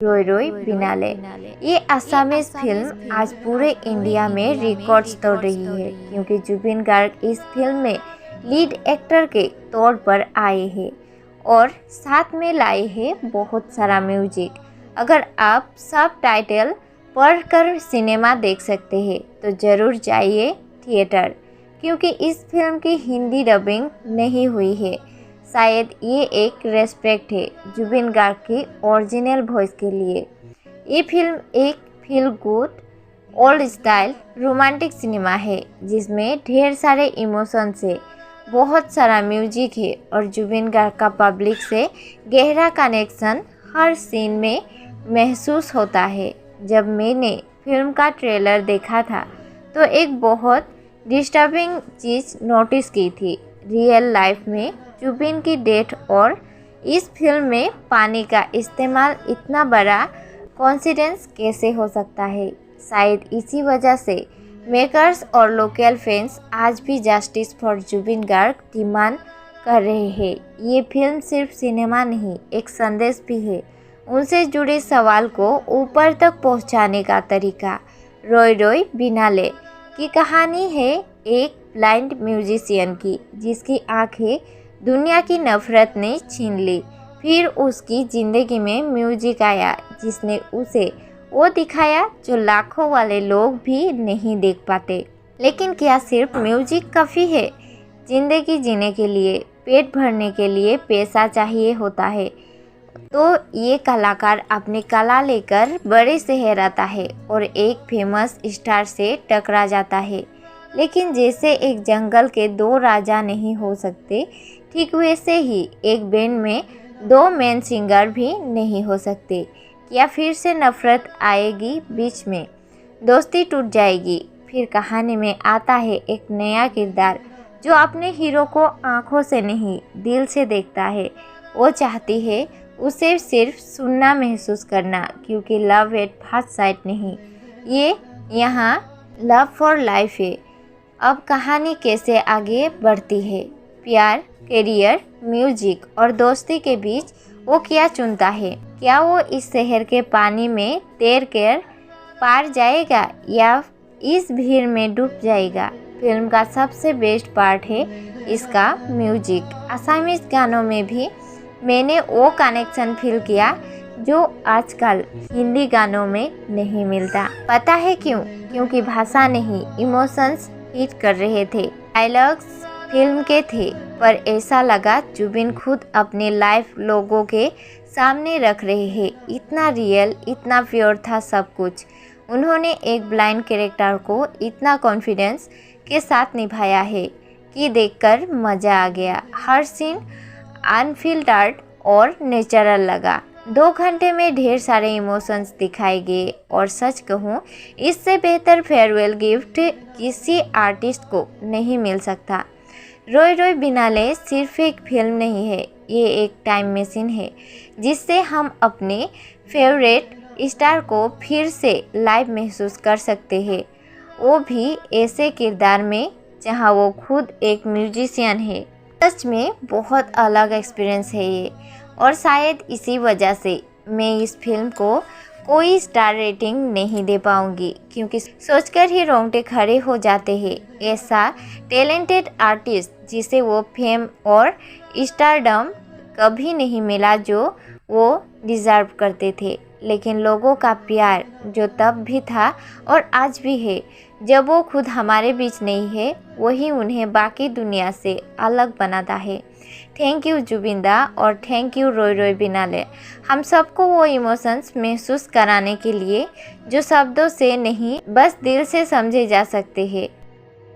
रोई रोई बिनाले। ये असमीज फिल्म आज पूरे इंडिया में रिकॉर्ड्स तोड़ रही है क्योंकि जुबिन गार्ग इस फिल्म में लीड एक्टर के तौर पर आए हैं और साथ में लाए हैं बहुत सारा म्यूजिक। अगर आप सब टाइटल पढ़कर सिनेमा देख सकते हैं तो ज़रूर जाइए थिएटर, क्योंकि इस फिल्म की हिंदी डबिंग नहीं हुई है। शायद ये एक रेस्पेक्ट है जुबिन गार्ग की ओरिजिनल वॉइस के लिए। ये फिल्म एक feel good old style romantic cinema है जिसमें ढेर सारे इमोशंस है, बहुत सारा म्यूजिक है और जुबिन गार्ग का पब्लिक से गहरा कनेक्शन हर सीन में महसूस होता है। जब मैंने फिल्म का ट्रेलर देखा था तो एक बहुत डिस्टर्बिंग चीज़ नोटिस की थी। रियल लाइफ में जुबिन की डेथ और इस फिल्म में पानी का इस्तेमाल इतना बड़ा कोइंसिडेंस कैसे हो सकता है। शायद इसी वजह से मेकर्स और लोकल फैंस आज भी justice for Zubeen Garg demand कर रहे हैं। ये फिल्म सिर्फ सिनेमा नहीं, एक संदेश भी है, उनसे जुड़े सवाल को ऊपर तक पहुंचाने का तरीका। रोई रोई बिनाले की कहानी है एक ब्लाइंड म्यूजिशियन की जिसकी आंखें दुनिया की नफरत ने छीन ली। फिर उसकी ज़िंदगी में म्यूजिक आया जिसने उसे वो दिखाया जो लाखों वाले लोग भी नहीं देख पाते। लेकिन क्या सिर्फ म्यूजिक काफ़ी है? ज़िंदगी जीने के लिए, पेट भरने के लिए पैसा चाहिए होता है तो ये कलाकार अपनी कला लेकर बड़े शहर आता है और एक फेमस स्टार से टकरा जाता है। लेकिन जैसे एक जंगल के दो राजा नहीं हो सकते, ठीक वैसे ही एक बैंड में दो मेन सिंगर भी नहीं हो सकते। क्या फिर से नफरत आएगी बीच में, दोस्ती टूट जाएगी? फिर कहानी में आता है एक नया किरदार जो अपने हीरो को आंखों से नहीं दिल से देखता है। वो चाहती है उसे सिर्फ सुनना महसूस करना, क्योंकि लव एट फर्स्ट साइट नहीं, ये यहाँ लव फॉर लाइफ है। अब कहानी कैसे आगे बढ़ती है? प्यार, करियर, म्यूजिक और दोस्ती के बीच वो क्या चुनता है? क्या वो इस शहर के पानी में तैर कर पार जाएगा या इस भीड़ में डूब जाएगा? फिल्म का सबसे बेस्ट पार्ट है इसका म्यूजिक। असमीज गानों में भी मैंने वो कनेक्शन फील किया जो आजकल हिंदी गानों में नहीं मिलता। पता है क्यों? क्योंकि भाषा नहीं, इमोशंस हिट कर रहे थे। डायलॉग्स फिल्म के थे पर ऐसा लगा जुबिन खुद अपने लाइफ लोगों के सामने रख रहे हैं। इतना रियल, इतना प्योर था सब कुछ। उन्होंने एक ब्लाइंड कैरेक्टर को इतना कॉन्फिडेंस के साथ निभाया है कि देखकर मज़ा आ गया। हर सीन अनफिल्टर्ड और नेचुरल लगा। 2 घंटे में ढेर सारे इमोशंस दिखाए गए और सच कहूँ इससे बेहतर फेयरवेल गिफ्ट किसी आर्टिस्ट को नहीं मिल सकता। रोई रोई बिनाले सिर्फ एक फिल्म नहीं है, ये एक टाइम मशीन है जिससे हम अपने फेवरेट स्टार को फिर से लाइव महसूस कर सकते हैं, वो भी ऐसे किरदार में जहाँ वो खुद एक म्यूजिशियन है। सच में बहुत अलग एक्सपीरियंस है ये, और शायद इसी वजह से मैं इस फिल्म को कोई स्टार रेटिंग नहीं दे पाऊंगी, क्योंकि सोचकर ही रोंगटे खड़े हो जाते हैं। ऐसा टैलेंटेड आर्टिस्ट जिसे वो फेम और स्टारडम कभी नहीं मिला जो वो डिज़र्व करते थे। लेकिन लोगों का प्यार जो तब भी था और आज भी है, जब वो खुद हमारे बीच नहीं है, वही उन्हें बाकी दुनिया से अलग बनाता है। थैंक यू जुबिंदा और थैंक यू रोई रोई बिनाले, हम सबको वो इमोशंस महसूस कराने के लिए जो शब्दों से नहीं बस दिल से समझे जा सकते हैं।